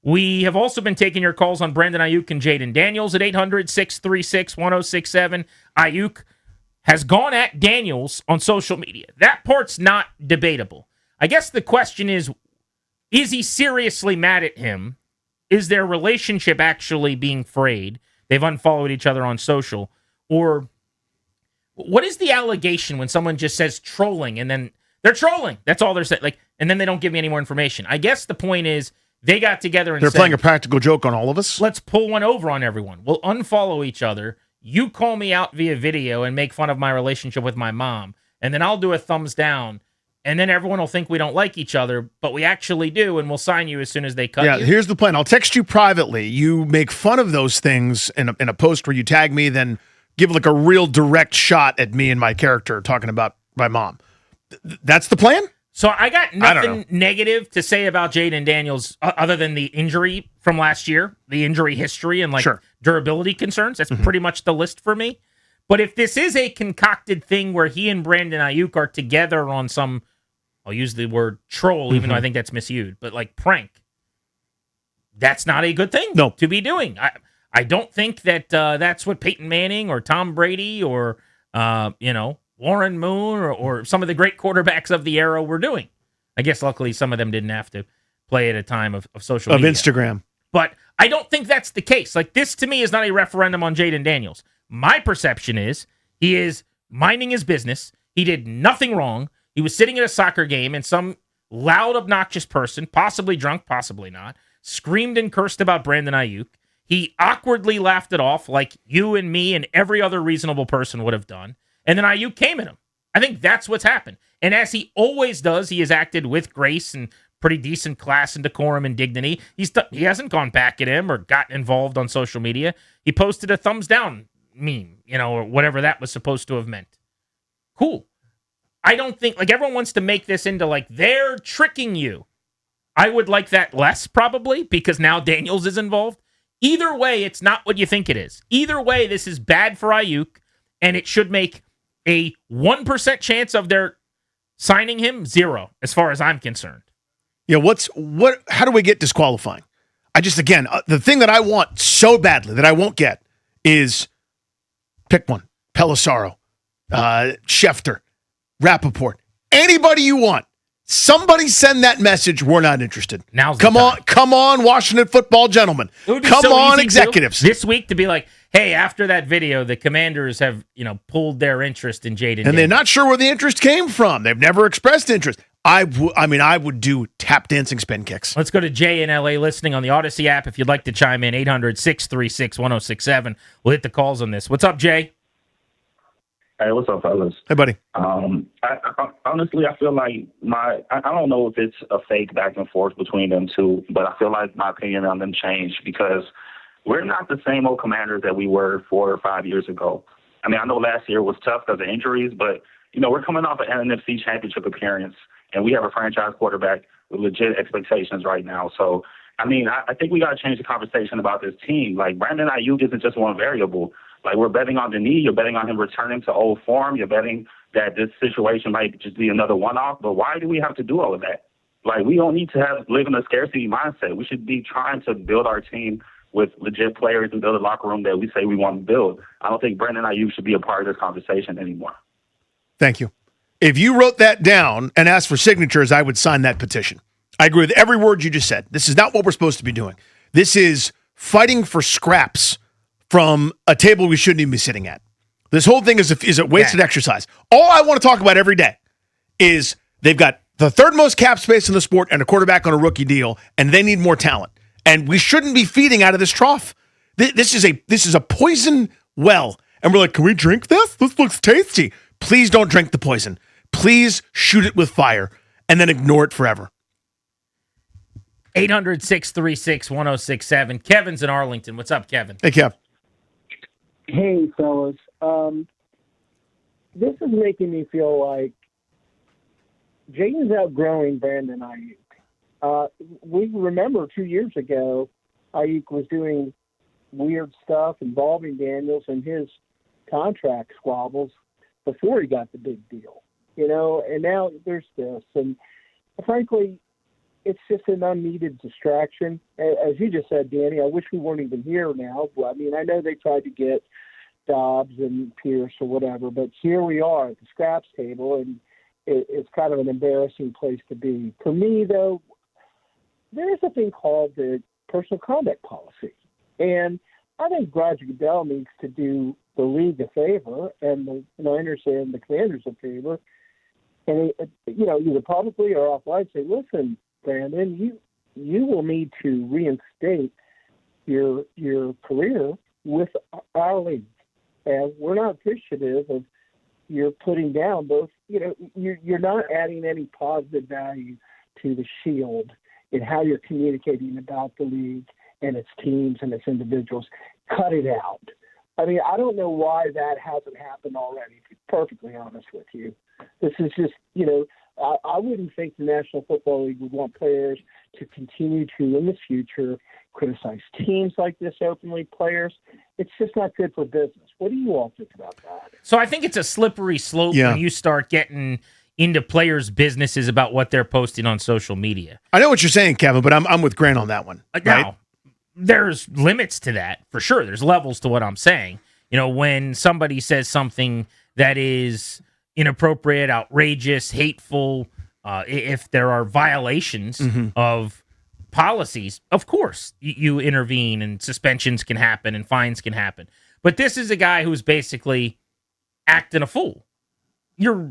We have also been taking your calls on Brandon Aiyuk and Jaden Daniels at 800-636-1067. Aiyuk has gone at Daniels on social media. That part's not debatable. I guess the question is he seriously mad at him? Is their relationship actually being frayed? They've unfollowed each other on social. Or what is the allegation when someone just says trolling and then they're trolling? That's all they're saying. And then they don't give me any more information. I guess the point is they got together and they're said, playing a practical joke on all of us. Let's pull one over on everyone. We'll unfollow each other. You call me out via video and make fun of my relationship with my mom. And then I'll do a thumbs down. And then everyone will think we don't like each other, but we actually do, and we'll sign you as soon as they cut you. Yeah, here's the plan. I'll text you privately. You make fun of those things in a post where you tag me, then give like a real direct shot at me and my character talking about my mom. That's the plan? So I got nothing negative to say about Jaden Daniels other than the injury from last year, the injury history and durability concerns. That's pretty much the list for me. But if this is a concocted thing where he and Brandon Aiyuk are together on some, I'll use the word troll, even though I think that's misused, but like prank, that's not a good thing to be doing. I don't think that that's what Peyton Manning or Tom Brady or, Warren Moon or some of the great quarterbacks of the era were doing. I guess luckily some of them didn't have to play at a time of social media. Of Instagram. But I don't think that's the case. Like, this to me is not a referendum on Jaden Daniels. My perception is he is minding his business. He did nothing wrong. He was sitting at a soccer game and some loud, obnoxious person, possibly drunk, possibly not, screamed and cursed about Brandon Aiyuk. He awkwardly laughed it off like you and me and every other reasonable person would have done. And then Aiyuk came at him. I think that's what's happened. And as he always does, he has acted with grace and pretty decent class and decorum and dignity. He hasn't gone back at him or gotten involved on social media. He posted a thumbs down meme, or whatever that was supposed to have meant. Cool. I don't think, everyone wants to make this into, they're tricking you. I would like that less, probably, because now Daniels is involved. Either way, it's not what you think it is. Either way, this is bad for Aiyuk, and it should make a 1% chance of their signing him 0, as far as I'm concerned. Yeah, how do we get disqualifying? The thing that I want so badly that I won't get is pick one. Pelissaro, Schefter, Rappaport, anybody you want. Somebody send that message. We're not interested. Come on, Washington football gentlemen. Come on, executives. This week to be like, hey, after that video, the Commanders have pulled their interest in Jaden. And they're not sure where the interest came from. They've never expressed interest. I would do tap dancing spin kicks. Let's go to Jay in L.A. listening on the Odyssey app. If you'd like to chime in, 800-636-1067. We'll hit the calls on this. What's up, Jay? Hey, what's up, fellas? Hey, buddy. Honestly, I feel like I don't know if it's a fake back and forth between them two, but I feel like my opinion on them changed because we're not the same old Commanders that we were 4 or 5 years ago. I mean, I know last year was tough because of injuries, but, we're coming off an NFC championship appearance, and we have a franchise quarterback with legit expectations right now. So, I think we got to change the conversation about this team. Like, Brandon Aiyuk isn't just one variable. Like, we're betting on the knee. You're betting on him returning to old form. You're betting that this situation might just be another one-off. But why do we have to do all of that? Like, we don't need to live in a scarcity mindset. We should be trying to build our team with legit players and build a locker room that we say we want to build. I don't think Brandon Aiyuk should be a part of this conversation anymore. Thank you. If you wrote that down and asked for signatures, I would sign that petition. I agree with every word you just said. This is not what we're supposed to be doing. This is fighting for scraps from a table we shouldn't even be sitting at. This whole thing is a wasted exercise. All I want to talk about every day is they've got the third most cap space in the sport and a quarterback on a rookie deal, and they need more talent. And we shouldn't be feeding out of this trough. This is a poison well. And we're like, can we drink this? This looks tasty. Please don't drink the poison. Please shoot it with fire and then ignore it forever. 800-636-1067. Kevin's in Arlington. What's up, Kevin? Hey, Kev. Hey, fellas. This is making me feel like Jaden's outgrowing Brandon Aiyuk. We remember 2 years ago, Aiyuk was doing weird stuff involving Daniels and his contract squabbles before he got the big deal, and now there's this. And frankly, it's just an unneeded distraction. As you just said, Danny, I wish we weren't even here now. I mean, I know they tried to get Dobbs and Pierce or whatever, but here we are at the scraps table, and it's kind of an embarrassing place to be. For me, though, there is a thing called the personal conduct policy, and I think Roger Goodell needs to do the league a favor, and I understand the Commanders a favor, and either publicly or offline say, listen, Brandon, you will need to reinstate your career with our league, and we're not appreciative of you're putting down both. You're not adding any positive value to the Shield in how you're communicating about the league and its teams and its individuals. Cut it out. I mean, I don't know why that hasn't happened already, to be perfectly honest with you. This is just, I wouldn't think the National Football League would want players to continue to, in the future, criticize teams like this openly, players. It's just not good for business. What do you all think about that? So I think it's a slippery slope when you start getting into players' businesses about what they're posting on social media. I know what you're saying, Kevin, but I'm with Grant on that one. Now, there's limits to that, for sure. There's levels to what I'm saying. When somebody says something that is inappropriate, outrageous, hateful, if there are violations of policies, of course, you intervene and suspensions can happen and fines can happen. But this is a guy who's basically acting a fool. You're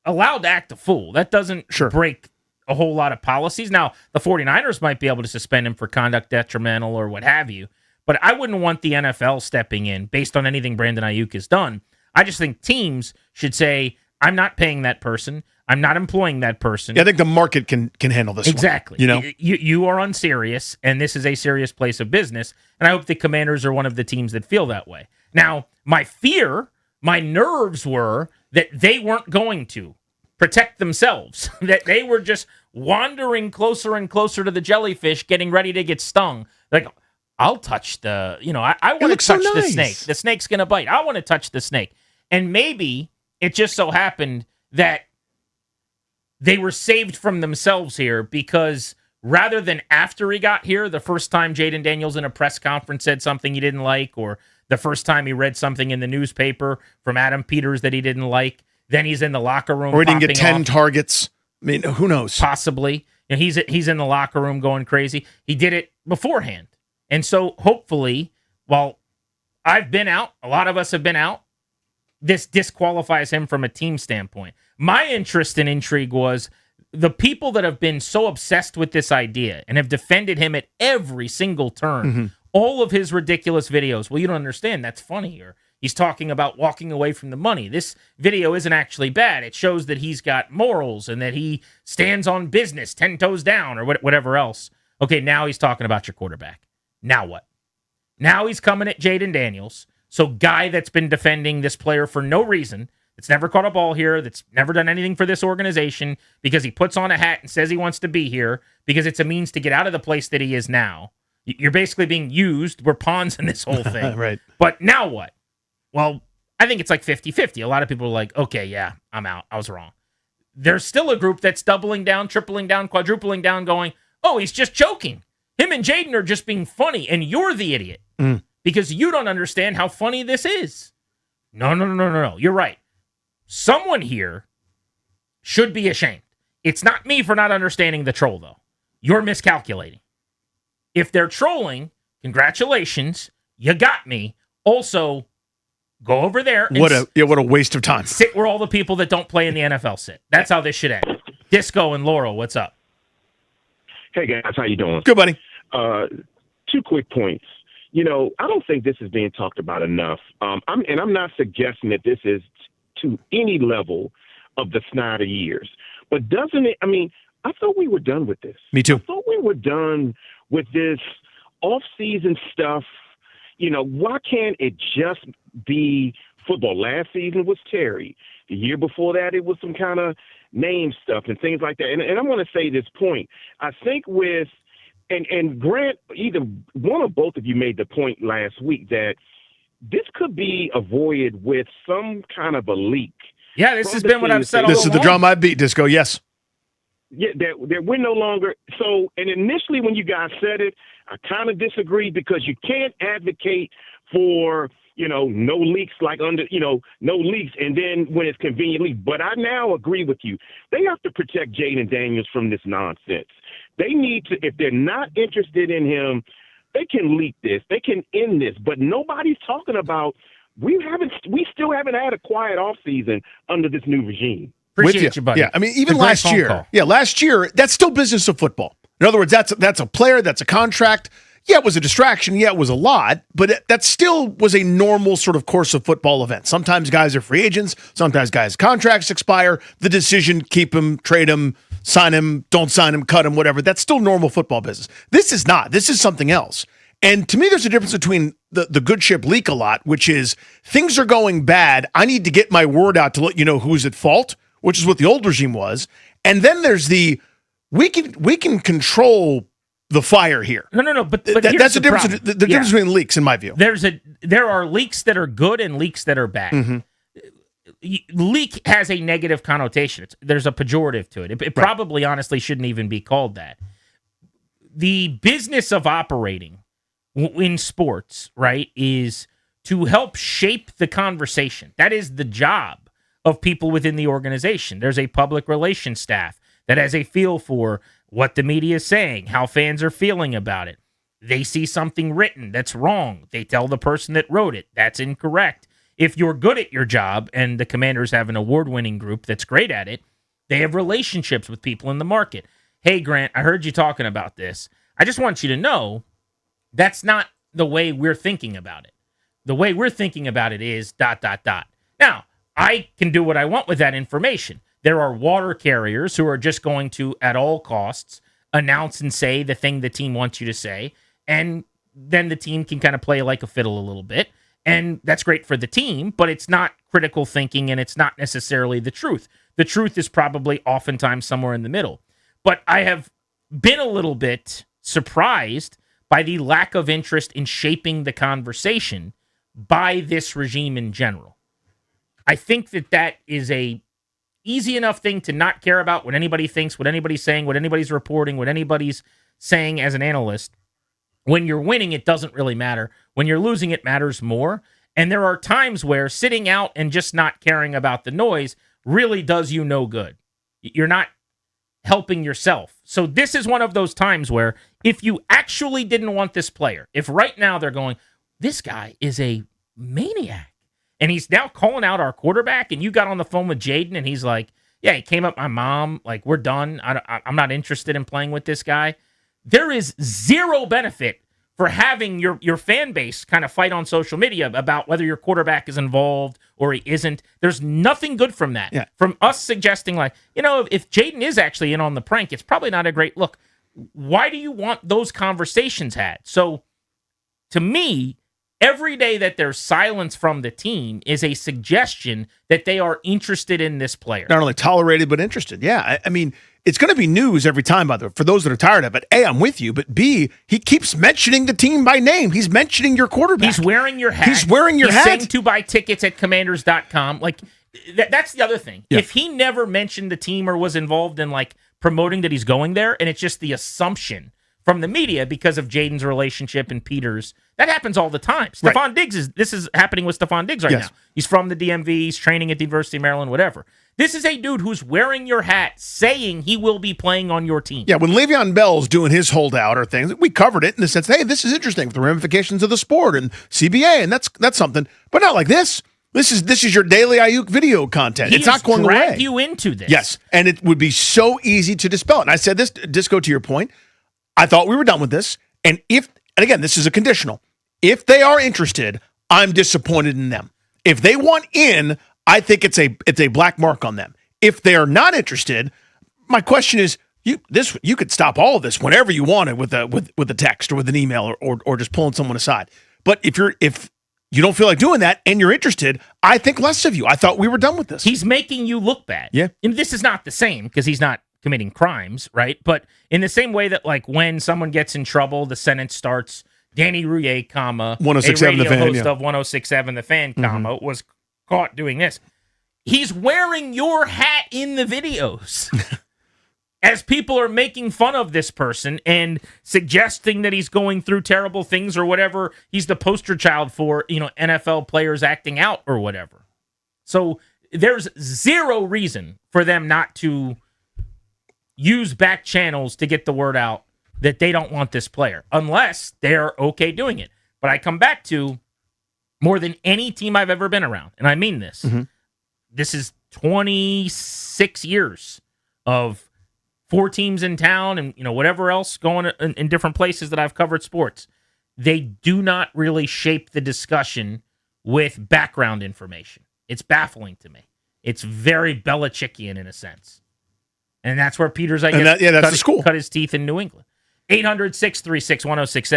allowed to act a fool. That doesn't break a whole lot of policies. Now, the 49ers might be able to suspend him for conduct detrimental or what have you, but I wouldn't want the NFL stepping in based on anything Brandon Aiyuk has done. I just think teams should say, I'm not paying that person. I'm not employing that person. Yeah, I think the market can handle this exactly. one. You are unserious, and this is a serious place of business, and I hope the Commanders are one of the teams that feel that way. Now, my nerves were that they weren't going to protect themselves, that they were just wandering closer and closer to the jellyfish, getting ready to get stung. Like, I'll touch I want to touch the snake. The snake's going to bite. I want to touch the snake. And maybe it just so happened that they were saved from themselves here because rather than after he got here, the first time Jaden Daniels in a press conference said something he didn't like, or the first time he read something in the newspaper from Adam Peters that he didn't like, then he's in the locker room. Or he didn't get 10 targets. I mean, who knows? Possibly. He's in the locker room going crazy. He did it beforehand. And so hopefully, while I've been out, a lot of us have been out, this disqualifies him from a team standpoint. My interest and intrigue was the people that have been so obsessed with this idea and have defended him at every single turn, all of his ridiculous videos. Well, you don't understand. That's funny. Or he's talking about walking away from the money. This video isn't actually bad. It shows that he's got morals and that he stands on business 10 toes down or whatever else. Okay, now he's talking about your quarterback. Now what? Now he's coming at Jaden Daniels. So guy that's been defending this player for no reason, that's never caught a ball here, that's never done anything for this organization because he puts on a hat and says he wants to be here because it's a means to get out of the place that he is now. You're basically being used. We're pawns in this whole thing. Right. But now what? Well, I think it's like 50-50. A lot of people are like, okay, yeah, I'm out. I was wrong. There's still a group that's doubling down, tripling down, quadrupling down, going, oh, he's just joking. Him and Jaden are just being funny, and you're the idiot because you don't understand how funny this is. No. You're right. Someone here should be ashamed. It's not me for not understanding the troll, though. You're miscalculating. If they're trolling, congratulations, you got me. Also, go over there and what a waste of time. Sit where all the people that don't play in the NFL sit. That's how this should end. Disco and Laurel, what's up? Hey, guys, how you doing? Good, buddy. 2 quick points. I don't think this is being talked about enough. I'm not suggesting that this is to any level of the Snyder years. But doesn't it, I thought we were done with this. Me too. I thought we were done with this off-season stuff. Why can't it just be football? Last season was Terry. The year before that, it was some kind of name stuff and things like that. And I want to say this point. I think with and Grant, either one or both of you made the point last week that this could be avoided with some kind of a leak. Yeah, this has been what I've said all This is along. the drum I beat, Disco, yes. Yeah, that we're no longer so. And initially, when you guys said it, I kind of disagreed because you can't advocate for no leaks no leaks, and then when it's conveniently. But I now agree with you. They have to protect Jaden Daniels from this nonsense. They need to. If they're not interested in him, they can leak this. They can end this. But nobody's talking about. We still haven't had a quiet off season under this new regime. Appreciate you, buddy. Yeah, I mean, even last year. Yeah, last year, that's still business of football. In other words, that's a player, that's a contract. Yeah, it was a distraction. Yeah, it was a lot, but that still was a normal sort of course of football event. Sometimes guys are free agents. Sometimes guys' contracts expire. The decision, keep him, trade him, sign him, don't sign him, cut him, whatever. That's still normal football business. This is not. This is something else. And to me, there's a difference between the good ship leak a lot, which is things are going bad. I need to get my word out to let you know who's at fault, which is what the old regime was. And then there's we can control the fire here. No. But that's the difference. The difference between leaks, in my view. There are leaks that are good and leaks that are bad. Mm-hmm. Leak has a negative connotation. There's a pejorative to it. It probably, honestly, shouldn't even be called that. The business of operating in sports, right, is to help shape the conversation. That is the job of people within the organization. There's a public relations staff that has a feel for what the media is saying, how fans are feeling about it. They see something written that's wrong. They tell the person that wrote it, that's incorrect. If you're good at your job, and the Commanders have an award-winning group that's great at it, they have relationships with people in the market. Hey, Grant, I heard you talking about this. I just want you to know that's not the way we're thinking about it. The way we're thinking about it is ... Now, I can do what I want with that information. There are water carriers who are just going to, at all costs, announce and say the thing the team wants you to say, and then the team can kind of play like a fiddle a little bit, and that's great for the team, but it's not critical thinking, and it's not necessarily the truth. The truth is probably oftentimes somewhere in the middle. But I have been a little bit surprised by the lack of interest in shaping the conversation by this regime in general. I think that is a easy enough thing to not care about what anybody thinks, what anybody's saying, what anybody's reporting, what anybody's saying as an analyst. When you're winning, it doesn't really matter. When you're losing, it matters more. And there are times where sitting out and just not caring about the noise really does you no good. You're not helping yourself. So this is one of those times where if you actually didn't want this player, if right now they're going, this guy is a maniac, and he's now calling out our quarterback, and you got on the phone with Jaden, and he's like, yeah, he came up my mom, like, we're done. I'm not interested in playing with this guy. There is zero benefit for having your fan base kind of fight on social media about whether your quarterback is involved or he isn't. There's nothing good from that. Yeah. From us suggesting, like, if Jaden is actually in on the prank, it's probably not a great look. Why do you want those conversations had? So, to me, every day that there's silence from the team is a suggestion that they are interested in this player. Not only tolerated, but interested. Yeah, I mean, it's going to be news every time, by the way, for those that are tired of it. A, I'm with you, but B, he keeps mentioning the team by name. He's mentioning your quarterback. He's wearing your hat. He's saying to buy tickets at commanders.com. Like, that's the other thing. Yeah. If he never mentioned the team or was involved in, like, promoting that he's going there, and it's just the assumption from the media because of Jaden's relationship and Peter's, that happens all the time. Right. Stephon Diggs this is happening with Stephon Diggs right now. He's from the DMV, he's training at the University of Maryland, whatever. This is a dude who's wearing your hat, saying he will be playing on your team. Yeah, when Le'Veon Bell's doing his holdout or things, we covered it in the sense, hey, this is interesting with the ramifications of the sport and CBA, and that's something, but not like this. This is your daily Aiyuk video content. It's not going away. Drag you into this. Yes, and it would be so easy to dispel it. And I said this, Disco, to your point, I thought we were done with this, and again, this is a conditional. If they are interested, I'm disappointed in them. If they want in, I think it's a black mark on them. If they are not interested, my question is, you could stop all of this whenever you wanted with a text or with an email or just pulling someone aside. But if you don't feel like doing that and you're interested, I think less of you. I thought we were done with this. He's making you look bad. Yeah. And this is not the same because he's not committing crimes, right? But in the same way that, like, when someone gets in trouble, the sentence starts, Danny Rouillet, comma, 106.7 The Fan, host of 106.7 The Fan, comma, was caught doing this. He's wearing your hat in the videos. as people are making fun of this person and suggesting that he's going through terrible things or whatever, he's the poster child for, NFL players acting out or whatever. So there's zero reason for them not to use back channels to get the word out that they don't want this player, unless they're okay doing it. But I come back to more than any team I've ever been around, and I mean this. Mm-hmm. This is 26 years of 4 teams in town and whatever else going in different places that I've covered sports. They do not really shape the discussion with background information. It's baffling to me. It's very Belichickian in a sense. And that's where Peters, I guess, that's the school. Cut his teeth in New England. 800-636-1067.